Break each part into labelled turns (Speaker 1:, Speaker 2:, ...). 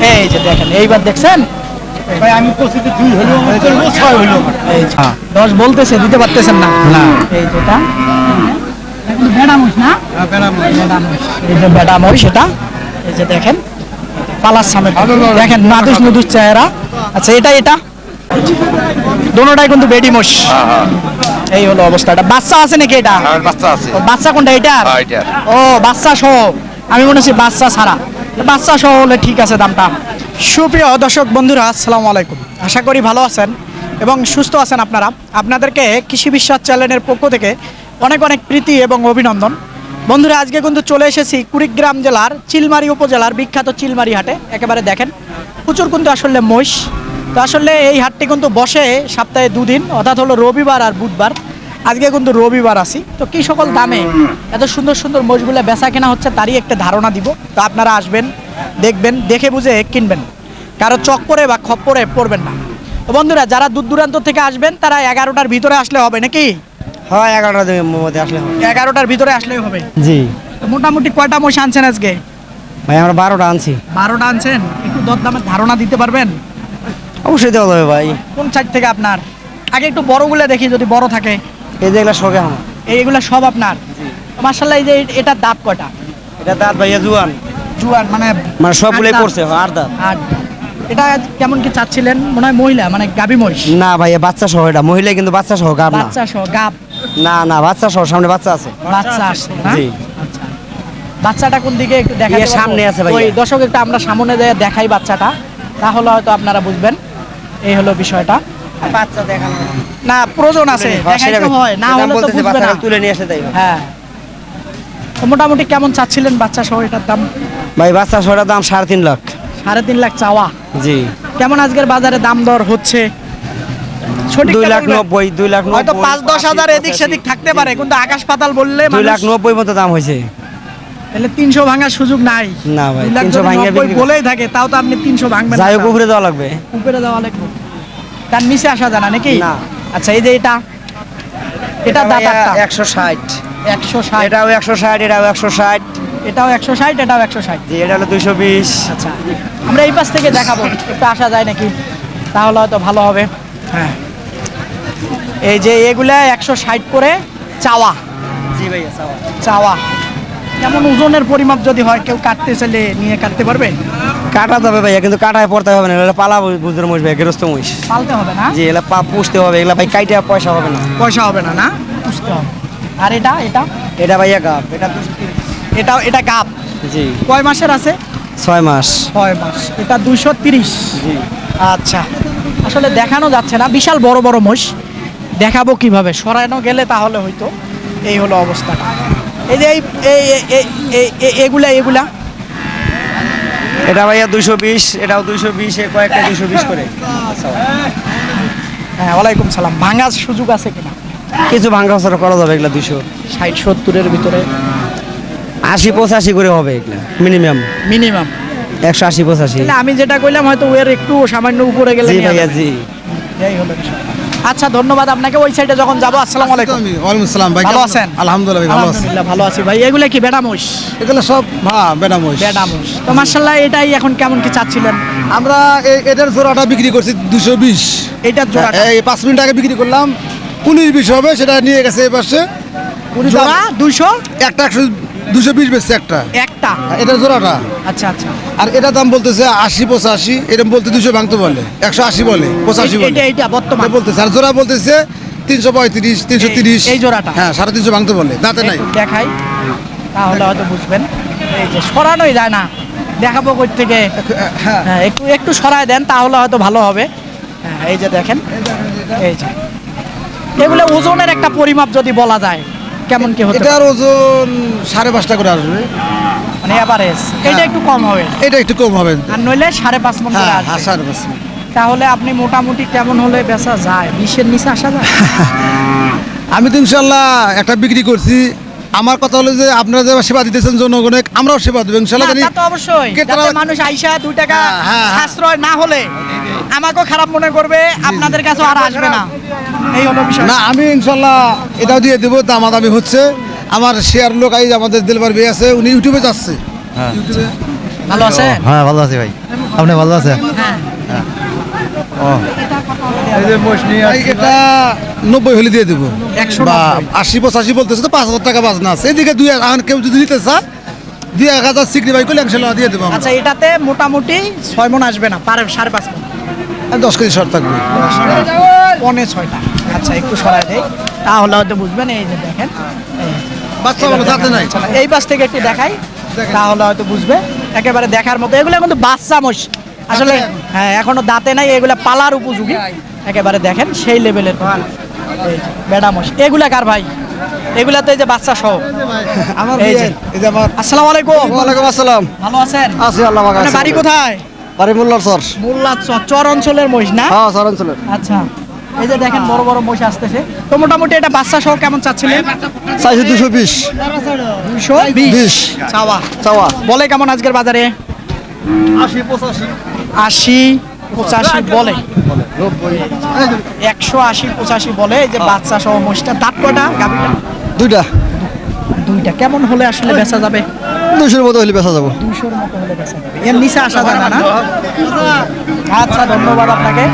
Speaker 1: এই যে দেখেন, এইবার দেখছেন
Speaker 2: ভাই আমি পঁচিশে 2 হলো, আমার 6 হলো।
Speaker 1: এই যে 10 বলতেছে, দিতে পারতেছেন না।
Speaker 2: না।
Speaker 1: এই যেটা এখন বেড়া মহিষ না, বেড়া মহিষ। এই যে বেড়া মহিষ, সেটা এই যে দেখেন পালার সামনে দেখেন নাদুস নুদুস চেহারা। আচ্ছা, এটা দোনোটাই কিন্তু বেডি মোষ। এই হলো অবস্থাটা। বাচ্চা আছে নাকি এটা?
Speaker 3: বাচ্চা আছে।
Speaker 1: ও, বাচ্চা কোনটা এটা?
Speaker 3: এটার।
Speaker 1: ও, বাচ্চা সহ। আমি মনে হচ্ছে বাচ্চা ছাড়া। বাচ্চা সহ হলে ঠিক আছে দামটা। সুপ্রিয় দর্শক বন্ধুরা, আসসালামু আলাইকুম। আশা করি ভালো আছেন এবং সুস্থ আছেন আপনারা। আপনাদেরকে কৃষি বিশ্বাস চ্যানেলের পক্ষ থেকে অনেক অনেক প্রীতি এবং অভিনন্দন। বন্ধুরা, আজকে কিন্তু চলে এসেছি কুড়িগ্রাম জেলার চিলমারি উপজেলার বিখ্যাত চিলমারি হাটে। একেবারে দেখেন প্রচুর কিন্তু আসলে মহিষ। তো আসলে এই হাটটি কিন্তু বসে সপ্তাহে 2 দিন, অর্থাৎ হলো রবিবার আর বুধবার। আজকে কিন্তু রবিবার আসি। তো কি সকল দামে এত সুন্দর সুন্দর মহিষগুলো বেচা কেনা হচ্ছে তারই একটা ধারণা দিব। তো আপনারা আসবেন, দেখবেন, দেখে বুঝে কিনবেন, কারো চক্করে বা খপ্পরে পড়বেন না। তো বন্ধুরা, যারা দূর দূরান্ত থেকে আসবেন তারা 11টার ভিতরে আসলে হবে নাকি?
Speaker 2: হ্যাঁ 11টার মধ্যে আসলে হবে।
Speaker 1: 11টার ভিতরে আসলেই হবে।
Speaker 2: জি
Speaker 1: তো মোটামুটি কয়টা মহিষ আনছেন আজকে?
Speaker 2: ভাই আমরা 12টা আনছি।
Speaker 1: 12টা আনছেন। একটু দরদামের ধারণা দিতে পারবেন?
Speaker 2: অবশ্যই দেওয়া যাবে ভাই।
Speaker 1: কোন সাইড থেকে আপনার? আগে একটু বড়গুলো দেখি, যদি বড় থাকে।
Speaker 2: এই যে এগুলা শখে আমার।
Speaker 1: এইগুলো সব আপনার? মাশাআল্লাহ। এই যে এটার দাঁত কয়টা?
Speaker 2: এটা দাঁত ভাইয়া জুয়ান।
Speaker 1: জুয়ান মানে
Speaker 2: সবগুলোই
Speaker 1: আট দাঁত।
Speaker 2: পড়ছে, আর দাঁত।
Speaker 1: আর এটা কেমন কি চাচ্ছিলেন? মনে হয় মহিলা, মানে গাবি মহিষ।
Speaker 2: না ভাইয়া বাচ্চা সহ, এটা মহিলা কিন্তু বাচ্চা সহ, গাব না।
Speaker 1: বাচ্চা সহ গাব?
Speaker 2: না না বাচ্চা সহ, সামনে বাচ্চা আছে।
Speaker 1: বাচ্চা আসছে না?
Speaker 2: জি।
Speaker 1: আচ্ছা, বাচ্চাটা কোন দিকে একটু দেখাই?
Speaker 2: ইয়ে সামনে আছে ভাইয়া।
Speaker 1: ওই দর্শক একটু আমরা সামনে যেয়ে দেখাই বাচ্চাটা, তাহলে হয়তো আপনারা বুঝবেন। এই হলো বিষয়টা।
Speaker 2: বাচ্চা দেখানো
Speaker 1: না, প্রয়োজন আছে, দেখাইতে হয়, না হলে তো বুঝবে না।
Speaker 2: তুলে নিয়ে আসে তাই।
Speaker 1: হ্যাঁ। তো মোটামুটি কেমন চাচ্ছিলেন বাচ্চা সহ এটার দাম?
Speaker 2: ভাই বাচ্চা সহটার দাম 3.5 লাখ।
Speaker 1: 3.5 লাখ চাওয়া?
Speaker 2: জি।
Speaker 1: কেমন আজকের বাজারে দাম দর হচ্ছে?
Speaker 2: 2,90,000, 2,90,000
Speaker 1: হয়তো 5-10 হাজার এদিক সেদিক থাকতে পারে, কিন্তু আকাশ পাতাল বললে
Speaker 2: 2,90,000 মতো দাম হয়েছে।
Speaker 1: তাহলে 300 ভাঙার সুযোগ নাই।
Speaker 2: না ভাই,
Speaker 1: 2,90,000
Speaker 2: 300 ভাঙিয়ে বিক্রি
Speaker 1: বলেই থাকে, তাও তো আপনি 300 ভাঙবেন।
Speaker 2: যাই হোক উপরে দেওয়া লাগবে।
Speaker 1: উপরে দেওয়া লাগবে, তার নিচে আসা জানা নাকি?
Speaker 2: না।
Speaker 1: আচ্ছা, এই যে এটা দাঁতারটা
Speaker 2: 160,
Speaker 1: 160,
Speaker 2: এটাও 160, এটাও 160,
Speaker 1: এটাও 160, এটাও 160।
Speaker 2: জি এটা হলো 220।
Speaker 1: আচ্ছা, আমরা এই পাশ থেকে দেখাবো, একটু আসা যায় নাকি, তাহলে হয়তো ভালো হবে। হ্যাঁ, এই যে এগুলা 160 করে চাওয়া।
Speaker 2: জি ভাইয়া
Speaker 1: চাওয়া কেমন ওজনের পরিমাপ যদি হয়, কেউ কাটতে চাইলে নিয়ে কাটতে পারবে?
Speaker 2: কাটা যাবে ভাইয়া, কিন্তু কাটায় পড়তে হবে না, এগুলো পালা বুঝতে মহিষ ভাই, গৃহস্থ মহিষ।
Speaker 1: পালতে হবে না?
Speaker 2: জি এগুলো পুষতে হবে, এগুলো ভাই কাইটা পয়সা হবে না।
Speaker 1: পয়সা হবে না, না বুঝতে হবে। আর
Speaker 2: এটা ভাইয়া গাব,
Speaker 1: এটা গাব।
Speaker 2: জি।
Speaker 1: কয় মাসের আছে?
Speaker 2: 6 মাস।
Speaker 1: 6 মাস। এটা 230।
Speaker 2: জি।
Speaker 1: আচ্ছা, আসলে দেখানো যাচ্ছে না, বিশাল বড় বড় মোষ, দেখাবো কিভাবে? সরানো গেলে তাহলে হয়তো। এই হলো অবস্থাটা। এই যে এগুলা
Speaker 2: এটা ভাইয়া 220, এটাও 220, কয়েকটা 220 করে।
Speaker 1: হ্যাঁ, ওয়ালাইকুম সালাম। ভাঙার সুযোগ আছে কিনা?
Speaker 2: কিছু ভাঙা চড়া করা যাবে, এগুলা 200,
Speaker 1: 60-70-এর ভিতরে
Speaker 2: 80-85 করে হবে এগুলা মিনিমাম। 180-85।
Speaker 1: তাহলে আমি যেটা কইলাম হয়তো ওর একটু সামান্য উপরে গেলে
Speaker 2: জি
Speaker 1: নিয়ে
Speaker 2: ভাইয়া
Speaker 1: যাবে।
Speaker 2: জি।
Speaker 1: এই হলো বিষয়। আচ্ছা, ধন্যবাদ আপনাকে। ওই সাইডে যখন যাবো। আসসালামু আলাইকুম।
Speaker 4: ওয়ালাইকুম আসসালাম ভাই,
Speaker 1: ভালো আছেন?
Speaker 4: আলহামদুলিল্লাহ ভাই, ভালো আছি।
Speaker 1: আলহামদুলিল্লাহ ভালো আছি ভাই। এগুলা কি বেড়া মহিষ?
Speaker 4: এগুলো সব বেডা মহিষ।
Speaker 1: বেড়া মহিষ। তো মাশাআল্লাহ, এটাই এখন কেমন কি চাচ্ছিলেন?
Speaker 4: আমরা এটার জোড়াটা বিক্রি করছি 220।
Speaker 1: এটার জোড়াটা
Speaker 4: এই 5 মিনিট আগে বিক্রি করলাম, 19-20 হবে, সেটা নিয়ে গেছে এই পাশে।
Speaker 1: জোড়া 200?
Speaker 4: একটা 220 বেচছে একটা। এটার জোড়াটা।
Speaker 1: আচ্ছা আচ্ছা।
Speaker 4: আর এটা দাম বলতেছে 80-85, এটা বলতে 200 ভাঙতে বলে, 180 বলে, 85 বলে
Speaker 1: এটা বর্তমান
Speaker 4: বলতেছে। আর জোড়া বলতেছে 335, 330।
Speaker 1: এই জোড়াটা?
Speaker 4: হ্যাঁ, 350 ভাঙতে বলে, দাঁতে নাই।
Speaker 1: একটু দেখাই, তাহলে হয়তো বুঝবেন। এই যে সরানোই যায় না, দেখাবো কই থেকে।
Speaker 4: হ্যাঁ,
Speaker 1: হ্যাঁ, একটু সরায় দেন, তাহলে হয়তো ভালো হবে। হ্যাঁ, এই যে দেখেন, এই যে এগুলো ওজনের একটা পরিমাপ যদি বলা যায়, কেমন কি হতে
Speaker 4: এটার ওজন 5.5 করে আসবে,
Speaker 1: মানে এভারেজ। এটা একটু কম হবে,
Speaker 4: এটা একটু কম হবে।
Speaker 1: আর নইলে 5.5 মণ করে
Speaker 4: হ্যাঁ,
Speaker 1: আসবে।
Speaker 4: 5.5।
Speaker 1: তাহলে আপনি মোটামুটি কেমন হলে বেচা যায়? 20-এর নিচে আসা যায়?
Speaker 4: আমি তো ইনশাল্লাহ একটা বিক্রি করছি। আমার কথা হলো যে আপনারা যে সেবা দিতেছেন জনগণে, আমরাও সেবা দেবো ইনশাল্লাহ।
Speaker 1: না, তা তো অবশ্যই। যাতে মানুষ আইসা 2 টাকা সাশ্রয় না হলে আমাকেও খারাপ মনে করবে, আপনাদের কাছেও আর আসবে না। এই হলো বিষয়।
Speaker 4: না, আমি ইনশাল্লাহ এটাও দিয়ে দেবো। দামাদামি হচ্ছে, আমার শেয়ার লোক আমাদের দিলবার ভাই আছে, উনি ইউটিউবে যাচ্ছে। ইউটিউবে
Speaker 1: ভালো আছে?
Speaker 3: হ্যাঁ ভালো আছি ভাই।
Speaker 4: আপনি ভালো আছেন
Speaker 1: হ্যাঁ
Speaker 4: এটা 90 হলে দিয়ে দেবো
Speaker 1: 190
Speaker 4: বা 80-85 বলতেছে তো 5,000 টাকা বাজনা আছে এদিকে কেউ যদি নিতে চা 2,000 সিকরি বাই করলে 100 দিয়ে দেবো
Speaker 1: আচ্ছা এটাতে মোটামুটি 6 মণ আসবে না, 5.5 মণ,
Speaker 4: 10 কেজি শর্ট থাকবে
Speaker 1: 6টা। আচ্ছা একটু সরাই দেই তাহলে হয়তো বুঝবেন। এই যে দেখেন
Speaker 4: বাচ্চা বলো দাঁতে নাই
Speaker 1: এই পাশ থেকে একটু দেখাই তাহলে হয়তো বুঝবে, একেবারে দেখার মতো। এগুলো কিন্তু বাচ্চা মোষ আসলে, হ্যাঁ এখনো দাঁতে নাই, এগুলা পালার উপযোগী একেবারে দেখেন সেই লেভেলের বেড়া মোষ। এগুলা কার ভাই? এগুলা তো এই যে বাচ্চা সহ
Speaker 4: আমার
Speaker 1: এই যে।
Speaker 4: এই যে আমার
Speaker 1: আসসালামু আলাইকুম।
Speaker 2: ওয়ালাইকুম আসসালাম।
Speaker 1: ভালো আছেন?
Speaker 2: আছি আল্লাহ পাক
Speaker 1: আপনার
Speaker 2: আছে।
Speaker 1: বাড়ি কোথায়?
Speaker 2: বাড়ি মোল্লার সর।
Speaker 1: মোল্লা চর অঞ্চলের মহিষ না?
Speaker 2: হ্যাঁ সর অঞ্চলের।
Speaker 1: আচ্ছা এই যে দেখেন বড় বড় মহিষ আসতেছে। তো মোটামুটি এটা বাচ্চা সহ কেমন চাচ্ছিলেন?
Speaker 2: চাইছি 220
Speaker 1: 220 চাওয়া।
Speaker 2: চাওয়া।
Speaker 1: বলে কেমন আজকের বাজারে? 80-85 বলে, 180-85 বলে। এই যে বাচ্চা সহ মহিষটা, দাঁত কয়টা গাভীটা? দুইটা। কেমন হলে আসলে বেচা যাবে?
Speaker 2: 200 মতো হলে বেচা যাবো।
Speaker 1: 200-র মতো হলে বেচা যাবে। এর নিচে আসা যায় না? আচ্ছা ধন্যবাদ আপনাকে।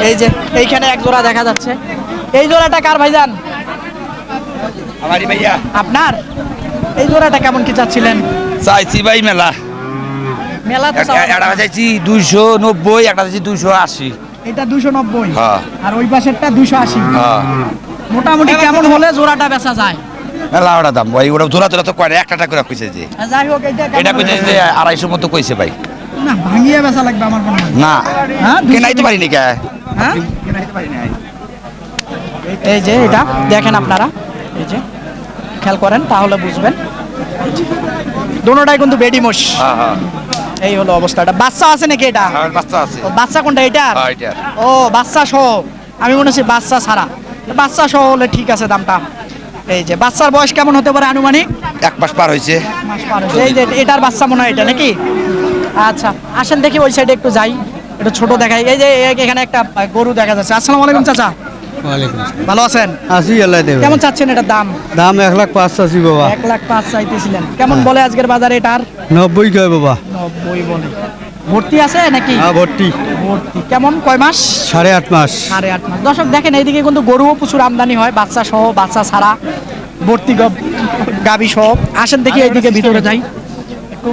Speaker 1: এই যে এইখানে এক জোড়া দেখা যাচ্ছে, এই জোড়াটা কার ভাইজান?
Speaker 3: আমারই ভাইয়া
Speaker 1: আপনার? এই জোড়াটা কেমন কি চাচ্ছিলেন?
Speaker 3: চাইছি ভাই মেলা
Speaker 1: মেলা তো চাওয়া-
Speaker 3: একটা চাইছি 290, একটা চাইছি 280।
Speaker 1: এটা 290
Speaker 3: হ্যাঁ।
Speaker 1: আর ওই পাশেরটা 280।
Speaker 3: হ্যাঁ
Speaker 1: মোটামুটি কেমন হলে জোড়াটা বেচা যায়?
Speaker 3: মেলা ওটা দাম ভাই, ওটা জোড়া তোরা তো কয় না, একটা করে কইছে যে
Speaker 1: যাই হোক এটা
Speaker 3: এটা
Speaker 1: কেমন
Speaker 3: কইছে
Speaker 1: হলে-
Speaker 3: যে 250 মতো কইছে ভাই।
Speaker 1: না ভাঙিয়ে বেচা লাগবে আমার মনে হয়।
Speaker 3: না
Speaker 1: হ্যাঁ,
Speaker 3: কেনাই তো পারিনি কে
Speaker 1: হ্যাঁ এই যে এটা দেখেন আপনারা, এই যে খেয়াল করেন তাহলে বুঝবেন। দোনোটাই কিন্তু বেডি মোষ।
Speaker 3: হ্যাঁ হ্যাঁ
Speaker 1: এই হলো অবস্থাটা। বাচ্চা আছে নাকি এটা?
Speaker 3: আমার বাচ্চা আছে।
Speaker 1: ও, বাচ্চা কোনটা এটা?
Speaker 3: হ্যাঁ, এটার।
Speaker 1: ও বাচ্চা সহ, আমি মনে হচ্ছে বাচ্চা ছাড়া। বাচ্চা সহ হলে ঠিক আছে দামটা। এই যে বাচ্চার বয়স কেমন হতে পারে আনুমানিক?
Speaker 3: 1 মাস পার হইছে।
Speaker 1: মাস পার হয়েছে। এই যে এটার বাচ্চা মনে হয় এটা নাকি? আচ্ছা আসেন দেখি ওই সাইডে একটু যাই, একটু ছোট দেখাই। এই যে এখানে একটা গরু দেখা যাচ্ছে। আসসালামু আলাইকুম চাচা, ভালো আছেন?
Speaker 2: আছি আল্লাহ দেবে।
Speaker 1: কেমন চাচ্ছেন এটার দাম?
Speaker 2: দাম 1,05,000 চাচ্ছি বাবা।
Speaker 1: 1,05,000 চাইতেছিলেন। কেমন বলে আজকের বাজারে এটার?
Speaker 2: 90 কয় বাবা।
Speaker 1: 90 বলে। ভর্তি আছে নাকি?
Speaker 2: হ্যাঁ ভর্তি।
Speaker 1: ভর্তি। কেমন কয় মাস?
Speaker 2: 8.5 মাস।
Speaker 1: 8.5 মাস। দর্শক দেখেন এইদিকে কিন্তু গরুও প্রচুর আমদানি হয়, বাচ্চা সহ, বাচ্চা ছাড়া, ভর্তি গাবি সহ। আসেন দেখি এইদিকে ভিতরে যাই, একটু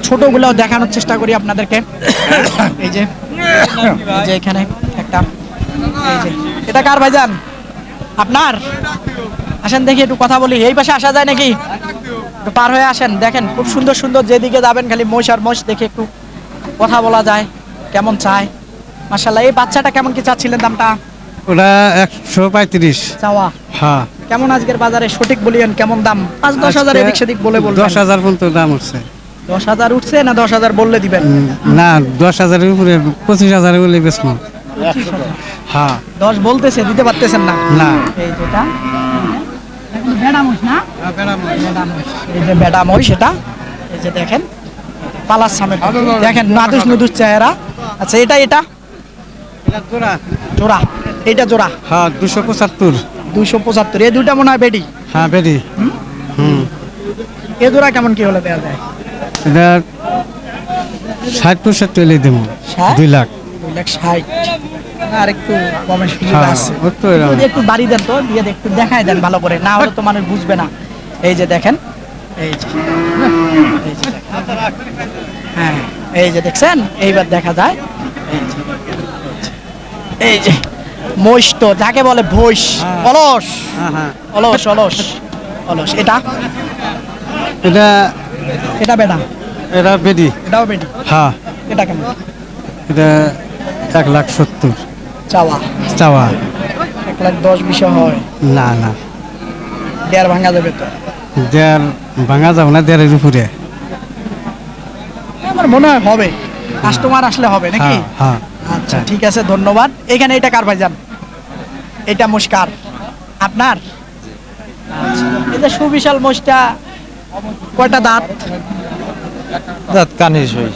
Speaker 1: ছোটগুলো দেখানোর চেষ্টা করি আপনাদেরকে। এই যে এই যে এখানে একটা, এই যে এটা কার ভাইজান? আপনার? আসেন দেখি একটু কথা বলি। এই পাশে আসা যায় নাকি? একটু পার হয়ে আসেন। দেখেন খুব সুন্দর সুন্দর, যেদিকে যাবেন খালি মহিষ আর মহিষ দেখে একটু কথা বলা যায়। কেমন চায়? মাশাআল্লাহ। এই বাচ্চাটা কেমন কি চাচ্ছিলেন দামটা?
Speaker 2: ওটা 135।
Speaker 1: চাওয়া
Speaker 2: হ্যাঁ।
Speaker 1: কেমন আজকের বাজারে সঠিক বলিয়েন, কেমন দাম? 5-10 হাজার এদিক সেদিক বলে বলবেন।
Speaker 2: 10,000 পর্যন্ত দাম উঠছে।
Speaker 1: 10,000 উঠছে না 10,000 বললে দিবেন?
Speaker 2: না 10,000 এর উপরে 25,000 বলে বেচবো। হ্যাঁ
Speaker 1: 10 বলতেছে, দিতে পারতেছেন না।
Speaker 2: না।
Speaker 1: এই যেটা বেড়া মহিষ না? বেড়া মহিষ। এই যে বেড়া মহিষ এটা, এই যে দেখেন পালার সামনে দেখেন নাদুস নুদুস চেহারা। আচ্ছা এটা জোড়া, এইটা জোড়া
Speaker 2: হ্যাঁ 275।
Speaker 1: 275। এই দুইটা মনে হয় বেডি।
Speaker 2: হ্যাঁ বেরি।
Speaker 1: এ জোড়া কেমন কি হলে দেওয়া যায়?
Speaker 2: এটা 60-65 হলে দেবো। 2 লাখ।
Speaker 1: 2,60,000। আর একটু কমের সুযোগ
Speaker 2: হ্যাঁ,
Speaker 1: আছে।
Speaker 2: ওর তো এরকম।
Speaker 1: যদি একটু বাড়ি দেন তো, দিয়ে একটু দেখায় দেন ভালো করে, না হলে তো মানুষ বুঝবে না। এই যে দেখেন, এই যে এই যে দেখেন। হ্যাঁ এই যে দেখছেন, এইবার দেখা যায়। এই যে এই যে মহিষ তো যাকে বলে ভৈষ, অলস
Speaker 2: হ্যাঁ হ্যাঁ।
Speaker 1: অলস অলস অলস। এটা
Speaker 2: এটা
Speaker 1: এটা বেটা,
Speaker 2: এটা বেরি।
Speaker 1: এটাও বেটি।
Speaker 2: হ্যাঁ
Speaker 1: এটা কেমন
Speaker 2: এটা 1,70,000
Speaker 1: চাওয়া?
Speaker 2: চাওয়া।
Speaker 1: 1,10,000 হয়।
Speaker 2: না না
Speaker 1: 1.5 ভাঙা যাবে তো?
Speaker 2: 1.5 ভাঙা যাবে না, 1.5-এর উপরে।
Speaker 1: আমার মনে হয় হবে, কাস্টমার আসলে হবে নাকি?
Speaker 2: হ্যাঁ হ্যাঁ।
Speaker 1: আচ্ছা ঠিক আছে ধন্যবাদ। এখানে এটা কার ভাইজান? এটা মুশকার আপনার? আচ্ছা এই যে সুবিশাল মোষটা, কয়টা দাঁত?
Speaker 5: দাঁত কানে হই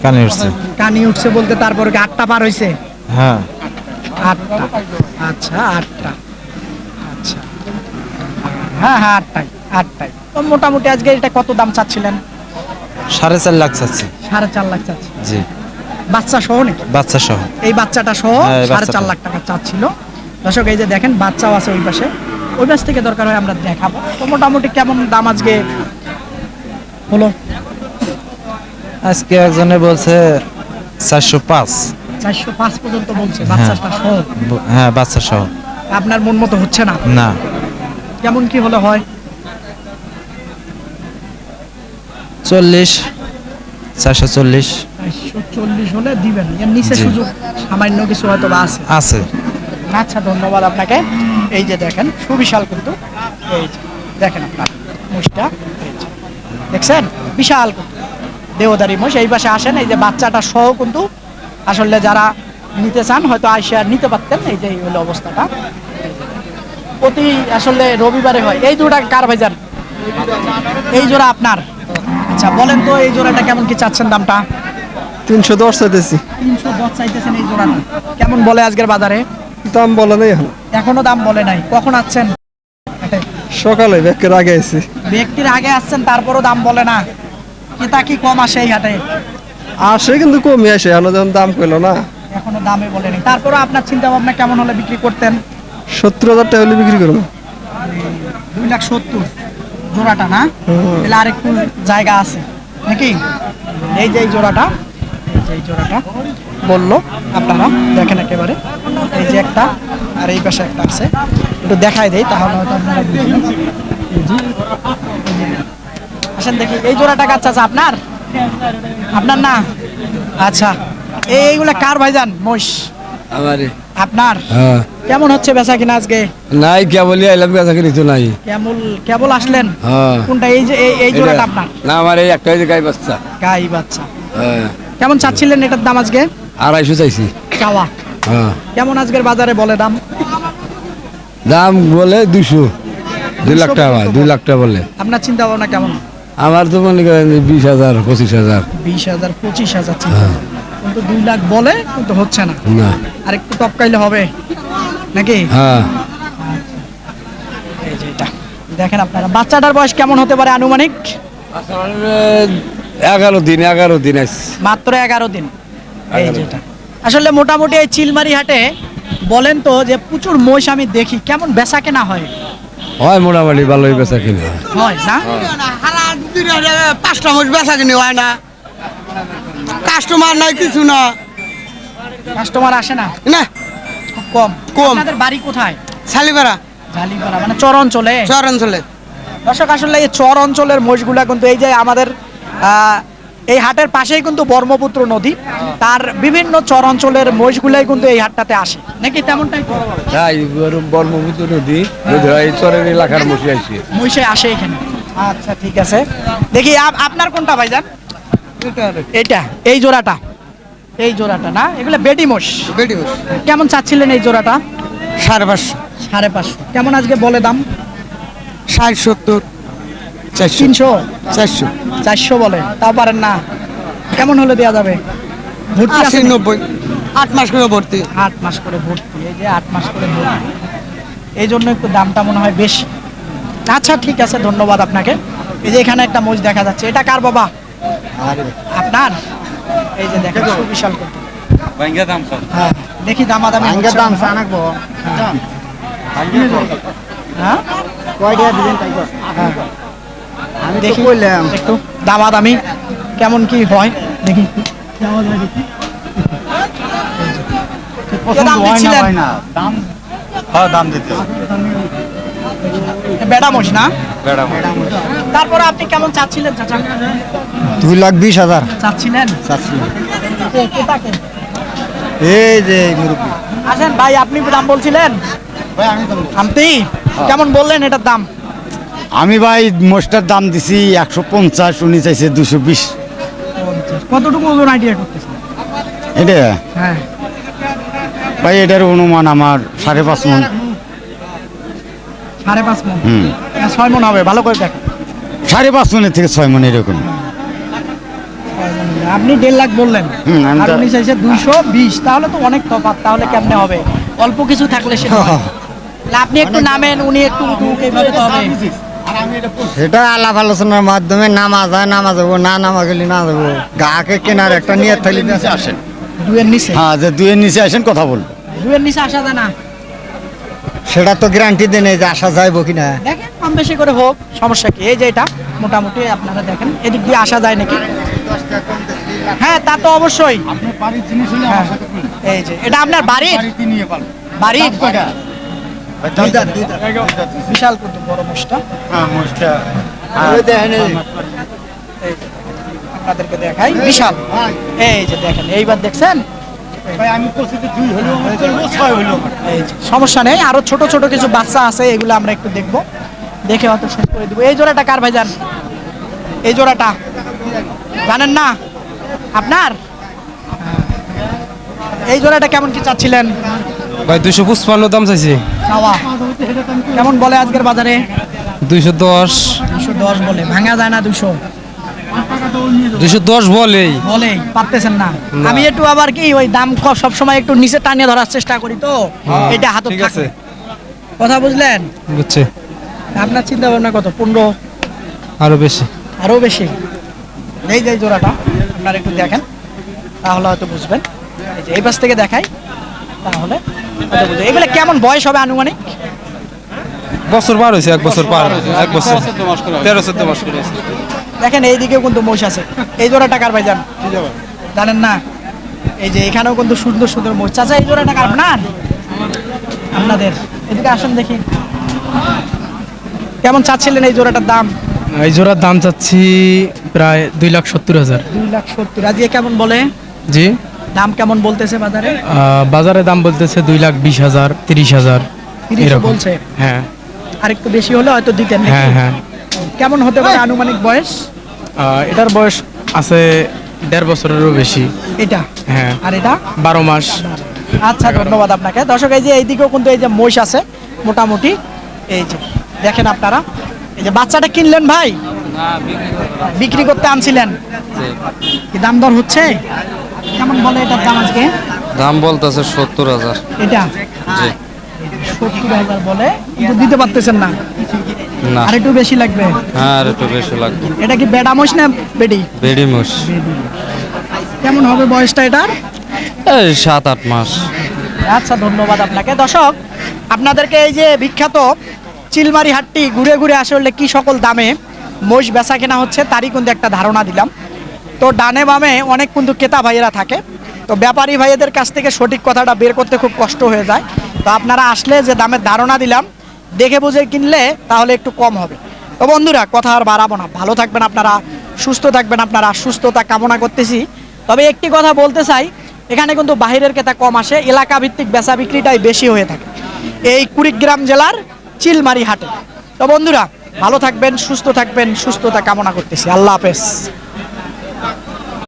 Speaker 5: কানে উঠছে।
Speaker 1: কানি উঠছে বলতে তারপরে কি 8টা পার হয়েছে?
Speaker 5: হ্যাঁ
Speaker 1: 8টা। আচ্ছা 8টা। আচ্ছা হ্যাঁ হ্যাঁ 8টাই। তো মোটামুটি আজকে এটা কত দাম চাচ্ছিলেন?
Speaker 5: 4.5 লাখ চাচ্ছি
Speaker 1: 4.5 লাখ চাচ্ছে,
Speaker 5: জি
Speaker 1: বাচ্চা সহ নাকি?
Speaker 5: বাচ্চা সহ
Speaker 1: এই বাচ্চাটা সহ
Speaker 5: হ্যাঁ, এই
Speaker 1: 4.5
Speaker 5: বাচ্চাটা।
Speaker 1: লাখ টাকা চাচ্ছিল। দর্শক এই যে দেখেন বাচ্চাও আছে ওই পাশে, ওই পাশ থেকে দরকার হয় আমরা দেখাবো। তো মোটামুটি কেমন দাম আজকে হলো?
Speaker 5: আজকে একজনে বলছে 405।
Speaker 1: 405 পর্যন্ত বলছে বাচ্চাটা সহ।
Speaker 5: হ্যাঁ বাচ্চা সহ।
Speaker 1: আপনার মন মতো হচ্ছে না?
Speaker 5: না
Speaker 1: কেমন কি হলে হয়?
Speaker 5: 40 440
Speaker 1: 440 হলে দিবেন, এর নিচে
Speaker 5: জি।
Speaker 1: সুযোগ সামান্য কিছু হয়তো বা আছে।
Speaker 5: আছে।
Speaker 1: আচ্ছা ধন্যবাদ আপনাকে। এই যে দেখেন সুবিশাল কিন্তু, এই যে দেখেন আপনার মোষটা, এই যে দেখছেন বিশাল কিন্তু দেওদারি মোষ। এই পাশে আসেন, এই যে বাচ্চাটা সহ কিন্তু আসলে যারা নিতে চান হয়তো আইসা নিতে পারতেন। এই যে এই হলো অবস্থাটা, প্রতি আসলে রবিবারে হয়। এই দুটা কার ভাইজান? এই জোড়া আপনার? আচ্ছা বলেন তো এই জোড়াটা কেমন কি চাচ্ছেন দামটা?
Speaker 2: 310 চাইতেছি।
Speaker 1: 310 চাইতেছেন এই জোড়াটা, কেমন বলে আজকের বাজারে?
Speaker 2: দাম বলে নাই এখন,
Speaker 1: এখনো দাম বলে নাই। কখন আসছেন?
Speaker 2: সকালে ব্যাকের আগে আইছি।
Speaker 1: ব্যক্তির আগে আসছেন তারপরও দাম বলে না, ক্রেতা কি কম আসে এই হাটে?
Speaker 2: আসে কিন্তু কমই আসে, এখন যখন দাম কইলো না।
Speaker 1: এখনো দামে বলেনি, তারপরও আপনার চিন্তা ভাবনা কেমন হলে বিক্রি করতেন?
Speaker 2: 70,000 টাকা হলে বিক্রি করবো।
Speaker 1: 2,70,000 জোড়াটা না? তাহলে আরেকটু জায়গা আছে নাকি? এই যে এই জোড়াটা, এই যে এই জোড়াটা বললো আপনারা দেখেন একেবারে, এই যে একটা আর এই পাশে একটা আছে, একটু দেখাই দেই তাহলে হয়তো আপনারা বুঝবেন। এই যে, এই যে। আসেন দেখি এই জোড়াটা কার চাচা? আপনার? আপনার না? আচ্ছা এইগুলা কার ভাইজান মোষ?
Speaker 2: আমারে
Speaker 1: আপনার?
Speaker 2: হ্যাঁ
Speaker 1: কেমন হচ্ছে বেচা কিনা আজকে?
Speaker 2: নাই কেবলই আইলাম, বেচা কিনি তো নাই।
Speaker 1: কেবল আসলেন?
Speaker 2: হ্যাঁ
Speaker 1: কোনটা? এই যে এই জোড়াটা আপনার?
Speaker 2: না, আমার এই একটা গাই বাচ্চা।
Speaker 1: গাই বাচ্চা।
Speaker 2: হ্যাঁ
Speaker 1: কেমন চাচ্ছিলেন এটার দাম আজকে?
Speaker 2: 250 চাইছি।
Speaker 1: চাওয়া
Speaker 2: হ্যাঁ
Speaker 1: কেমন আজকের বাজারে বলে দাম?
Speaker 2: দাম বলে 200, 2 লাখ টাকা, 2 লাখ টাকা বলে।
Speaker 1: আপনার চিন্তা ভাবনা কেমন?
Speaker 2: আমার তো মনে করেন 20,000 25,000।
Speaker 1: 20,000 25,000 চিন্তা, কিন্তু 2 লাখ বলে কিন্তু হচ্ছে না।
Speaker 2: না
Speaker 1: আর একটু টপকাইলে হবে নাকি?
Speaker 2: হ্যাঁ
Speaker 1: এই যে এটা দেখেন আপনারা, বাচ্চাটার বয়স কেমন হতে পারে আনুমানিক?
Speaker 2: 11 দিন আছে।
Speaker 1: মাত্র 11 দিন। এই যেটা আসলে মোটামুটি এই চিলমারি হাটে বলেন তো যে প্রচুর মহিষ আমি দেখি, কেমন বেচা কেনা হয়?
Speaker 2: হয় মোটামুটি ভালোই বেচা কিনে।
Speaker 1: হয় না?
Speaker 6: 5টা মোষ বেচা কিনে হয় না, কাস্টমার নাই কিছু না।
Speaker 1: কাস্টমার আসে না?
Speaker 6: না
Speaker 1: খুব কম।
Speaker 6: কম।
Speaker 1: আপনাদের বাড়ি কোথায়?
Speaker 6: শালিপাড়া
Speaker 1: জালিপাড়া মানে চর অঞ্চলে?
Speaker 6: শহর অঞ্চলে।
Speaker 1: দর্শক আসলে এই চর অঞ্চলের মহিষগুলা কিন্তু এই যে আমাদের এই হাটের পাশেই কিন্তু ব্রহ্মপুত্র নদী, তার বিভিন্ন চর অঞ্চলের মহিষগুলাই কিন্তু এই হাটটাতে আসে নাকি? তেমনটাই তো
Speaker 2: তাই ব্রহ্মপুত্র নদী এই চরের এলাকার মশি আসছে।
Speaker 1: মহিষে আসে এখানে। আচ্ছা ঠিক আছে, দেখি আপনার কোনটা ভাইজান? এইটা, এই জোড়াটা? এই জোড়াটা না, এগুলো বেডি মোষ।
Speaker 6: বেটি মোষ
Speaker 1: কেমন চাচ্ছিলেন এই জোড়াটা?
Speaker 6: 550,
Speaker 1: 550। কেমন আজকে বলে দাম?
Speaker 6: 60, 70, 400,
Speaker 1: 300
Speaker 6: 400,
Speaker 1: 400 বলে, তাও পারেন না? কেমন হলে দেওয়া যাবে? ভর্তি আছে
Speaker 6: 80,
Speaker 1: নাকি?
Speaker 6: 90, 8 মাস করে ভর্তি।
Speaker 1: 8 মাস করে ভর্তি, এই যে 8 মাস করে ভর্তি, এই জন্য একটু দামটা মনে হয় বেশি। আচ্ছা ঠিক আছে, ধন্যবাদ আপনাকে। এই যে এখানে একটা মোষ দেখা যাচ্ছে, এটা কার বাবা? আপনার? এই যে দেখেন বিশাল কিন্তু। হ্যাঁ দেখি দামাদামি হচ্ছে। হ্যাঁ আমি দেখি একটু দামাদামি কেমন কি হয় দেখি। দাম দিচ্ছিলেন?
Speaker 5: দাম দিতে
Speaker 1: বেড়া মোষ না? তারপরে আপনি কেমন চাচ্ছিলেন চাচা?
Speaker 2: 2,20,000
Speaker 1: চাচ্ছিলেন? কোথাকে?
Speaker 2: এই যে মুরব্বী।
Speaker 1: আসেন ভাই, আপনি দাম বলছিলেন? আপনি কেমন বললেন এটার দাম?
Speaker 7: আমি ভাই মোষটার দাম দিছি 150, উনি চাইছে 220।
Speaker 1: কতটুকু ওজন আইডিয়া করতেছেন?
Speaker 7: এটা
Speaker 1: হ্যাঁ
Speaker 7: ভাই এটার অনুমান আমার 5.5 মণ।
Speaker 1: 5.5 মণ?
Speaker 7: হুম
Speaker 1: 6 মণ হবে, ভালো করে দেখ।
Speaker 7: 5.5 মণের থেকে 6 মণ এরকম।
Speaker 1: আপনি 1.5 লাখ বললেন,
Speaker 7: হুম, আমি
Speaker 1: আর
Speaker 7: তো-
Speaker 1: উনি চাইছে 220, তাহলে তো অনেক তফাৎ। তাহলে কেমনে হবে? অল্প কিছু থাকলে সে হয়। না, আপনি একটু নামেন, উনি একটু উঠুক, এইভাবে তো হবে।
Speaker 7: সেটা আলাপ আলোচনার মাধ্যমে নামা যায় নামা যাবো না নামা গেলে না যাবো গাকে কেনার একটা নিয়ে থাকলে আসেন
Speaker 1: দুয়ের নিচে
Speaker 7: হ্যাঁ যে দুয়ের নিচে আসেন কথা বলবো
Speaker 1: দুয়ের নিচে আসা যায় না।
Speaker 7: সেটা তো গ্যারান্টি দেয় নেই যে আসা যাইবো কিনা
Speaker 1: দেখেন কম বেশি করে হোক, সমস্যা কি? এই যে এটা মোটামুটি আপনারা দেখেন এদিক দিয়ে আসা যায় নাকি? হ্যাঁ তা তো অবশ্যই। হ্যাঁ, এই যে এটা আপনার বাড়ির বাড়ির বিশাল কিন্তু বড় মোষটা। এই যে, আপনাদেরকে দেখাই বিশাল। এই যে দেখেন, এইবার দেখছেন? এই যে, সমস্যা নেই, আরো ছোট ছোট কিছু বাচ্চা আছে, এগুলো আমরা একটু দেখবো, দেখে হয়তো শেষ করে দিব। এই জোড়াটা কার ভাইজান? এই জোড়াটা জানেন না আপনার? এই জোড়াটা কেমন কি চাচ্ছিলেন?
Speaker 5: ভাই 255 দাম চাইছি।
Speaker 1: চাওয়া কেমন বলে আজকের বাজারে?
Speaker 5: 210
Speaker 1: 210 বলে, ভাঙা যায় না?
Speaker 5: 210 বলেই
Speaker 1: বলে পারতেছেন না। আমি একটু আবার কি ওই দাম সব সময় একটু নিচে টানিয়ে ধরার চেষ্টা করি, তো এটা হাতে
Speaker 5: ঠিক আছে।
Speaker 1: কথা বুঝলেন?
Speaker 5: বুঝছি।
Speaker 1: আপনার চিন্তা ভাবনা কত? 15?
Speaker 5: আরো বেশি।
Speaker 1: আরো বেশি? এই যে জোড়াটা আপনারা একটু দেখেন, তাহলে হয়তো বুঝবেন। এই যে এই পাশ থেকে দেখাই, তাহলে হয়তো বুঝবেন। এগুলো কেমন বয়স হবে আনুমানিক?
Speaker 5: বছর পার হয়েছে, 1 বছর পার, 1 বছর 13-14 মাস করে আছে।
Speaker 1: দেখেন এইদিকেও কিন্তু মোষ আছে। এই জোড়া টাকার ভাই জানেন না? এই যে এখানেও কিন্তু সুন্দর সুন্দর মোষ। চাচা এই জোড়া টাকা আপনার? আপনাদের এদিকে আসেন দেখি, কেমন চাচ্ছিলেন এই জোড়াটার দাম?
Speaker 8: এই জোড়ার দাম চাচ্ছি প্রায় 2,70,000।
Speaker 1: 2,70,000। আজকে কেমন বলে?
Speaker 8: জি,
Speaker 1: দাম কেমন বলতেছে বাজারে?
Speaker 8: বাজারে দাম বলতেছে 2,20,000, 30,000
Speaker 1: 30
Speaker 8: এরকম
Speaker 1: বলছে।
Speaker 8: হ্যাঁ
Speaker 1: আর একটু বেশি হলে হয়তো দিতেন নাকি?
Speaker 8: হ্যাঁ হ্যাঁ।
Speaker 1: কেমন হতে পারে আনুমানিক বয়স?
Speaker 8: এটার বয়স আছে 1.5 বছরেরও বেশি।
Speaker 1: এটা?
Speaker 8: হ্যাঁ।
Speaker 1: আর এটা?
Speaker 8: 12 মাস।
Speaker 1: আচ্ছা, ধন্যবাদ আপনাকে। দর্শক এই যে এইদিকেও কিন্তু এই যে মহিষ আছে মোটামুটি। এই যে দেখেন আপনারা, এই যে বাচ্চাটা কিনলেন ভাই? বিক্রি করতে আনছিলেন? কি দাম দর হচ্ছে? কেমন বলে এটার দাম আজকে?
Speaker 5: দাম বলতেছে 70,000।
Speaker 1: এটা
Speaker 5: জি।
Speaker 1: 70,000 বলে, কিন্তু দিতে পারতেছেন না?
Speaker 5: না।
Speaker 1: আর একটু বেশি লাগবে?
Speaker 5: হ্যাঁ, আর একটু বেশি লাগবে।
Speaker 1: এটা কি বেডা মহিষ না বেডি?
Speaker 5: বেডি মোষ।
Speaker 1: কেমন হবে বয়সটা এটার?
Speaker 5: এই 7-8 মাস।
Speaker 1: আচ্ছা, ধন্যবাদ আপনাকে। দর্শক আপনাদেরকে এই যে বিখ্যাত চিলমারি হাটটি ঘুরে ঘুরে আসলে কি সকল দামে মহিষ বেচা কেনা হচ্ছে তারই কিন্তু একটা ধারণা দিলাম। তো ডানে বামে অনেক কিন্তু ক্রেতা ভাইয়েরা থাকে, তো ব্যাপারী ভাইয়েদের কাছ থেকে সঠিক কথাটা বের করতে খুব কষ্ট হয়ে যায়। তো আপনারা আসলে যে দামের ধারণা দিলাম, দেখে বুঝে কিনলে তাহলে একটু কম হবে। তো বন্ধুরা, কথা আর বাড়াবো না, ভালো থাকবেন আপনারা, সুস্থ থাকবেন আপনারা, সুস্থতা কামনা করতেছি। তবে একটি কথা বলতে চাই, এখানে কিন্তু বাহিরের ক্রেতা কম আসে, এলাকা ভিত্তিক বেচা বিক্রিটাই বেশি হয়ে থাকে এই কুড়িগ্রাম জেলার চিলমারি হাটে। তো বন্ধুরা, ভালো থাকবেন, সুস্থ থাকবেন, সুস্থতা কামনা করতেছি। আল্লাহ হাফেজ।